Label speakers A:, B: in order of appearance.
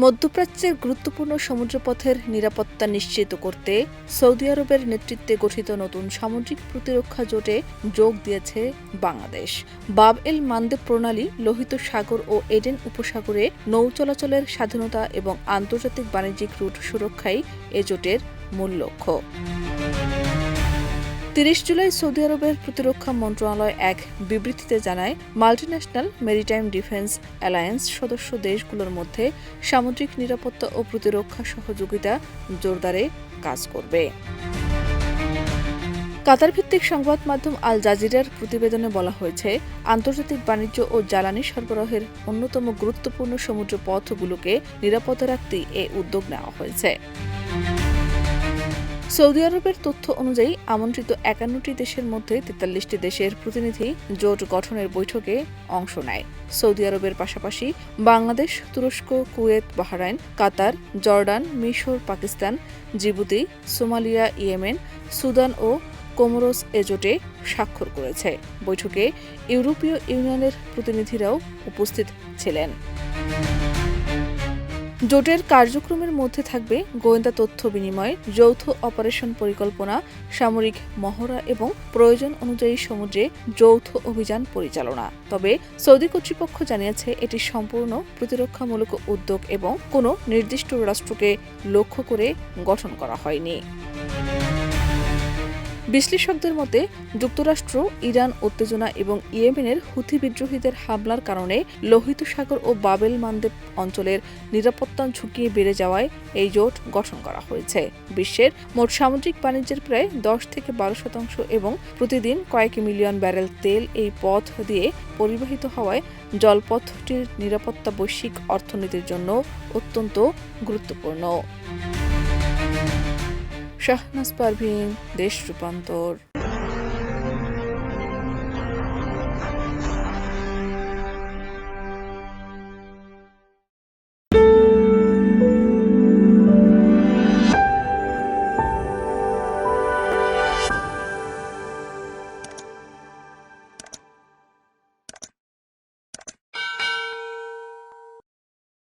A: মধ্যপ্রাচ্যের গুরুত্বপূর্ণ সমুদ্রপথের নিরাপত্তা নিশ্চিত করতে সৌদি আরবের নেতৃত্বে গঠিত নতুন সামুদ্রিক প্রতিরক্ষা জোটে যোগ দিয়েছে বাংলাদেশ। বাব এল মানদেব প্রণালী, লোহিত সাগর ও এডেন উপসাগরে নৌ চলাচলের স্বাধীনতা এবং আন্তর্জাতিক বাণিজ্যিক রুট সুরক্ষাই এ জোটের মূল লক্ষ্য। ৩০ জুলাই সৌদি আরবের প্রতিরক্ষা মন্ত্রণালয় এক বিবৃতিতে জানায়, মাল্টিন্যাশনাল মেরিটাইম ডিফেন্স অ্যালায়েন্স সদস্য দেশগুলোর মধ্যে সামুদ্রিক নিরাপত্তা ও প্রতিরক্ষা সহযোগিতা জোরদারে কাজ করবে। কাতার ভিত্তিক সংবাদ মাধ্যম আল জাজিরার প্রতিবেদনে বলা হয়েছে, আন্তর্জাতিক বাণিজ্য ও জ্বালানি সরবরাহের অন্যতম গুরুত্বপূর্ণ সমুদ্র পথগুলোকে নিরাপদে রাখতেই এ উদ্যোগ নেওয়া হয়েছে। সৌদি আরবের তথ্য অনুযায়ী আমন্ত্রিত ৫১টি দেশের মধ্যে ৪৩টি দেশের প্রতিনিধি জোট গঠনের বৈঠকে অংশ নেয়। সৌদি আরবের পাশাপাশি বাংলাদেশ, তুরস্ক, কুয়েত, বাহরাইন, কাতার, জর্ডান, মিশর, Pakistan, Djibouti, Somalia, Yemen, Sudan ও কোমোরোস এ জোটে স্বাক্ষর করেছে। বৈঠকে ইউরোপীয় ইউনিয়নের প্রতিনিধিরাও উপস্থিত ছিলেন। জোটের কার্যক্রমের মধ্যে থাকবে গোয়েন্দা তথ্য বিনিময়, যৌথ অপারেশন পরিকল্পনা, সামরিক মহড়া এবং প্রয়োজন অনুযায়ী সমুদ্রে যৌথ অভিযান পরিচালনা। তবে সৌদি কর্তৃপক্ষ জানিয়েছে, এটি সম্পূর্ণ প্রতিরক্ষামূলক উদ্যোগ এবং কোনো নির্দিষ্ট রাষ্ট্রকে লক্ষ্য করে গঠন করা হয়নি। বিশ্লেষকদের মতে, যুক্তরাষ্ট্র, ইরান উত্তেজনা এবং ইয়েমেনের হুথি বিদ্রোহীদের হামলার কারণে লোহিত সাগর ও বাব এল মানদেব অঞ্চলের নিরাপত্তা ঝুঁকি বেড়ে যাওয়ায় এই জোট গঠন করা হয়েছে। বিশ্বের মোট সামুদ্রিক বাণিজ্যের প্রায় ১০-১২% এবং প্রতিদিন কয়েক মিলিয়ন ব্যারেল তেল এই পথ দিয়ে পরিবাহিত হওয়ায় জলপথটির নিরাপত্তা বৈশ্বিক অর্থনীতির জন্য অত্যন্ত গুরুত্বপূর্ণ। শাহনাজ পারভীন, দেশ রূপান্তর।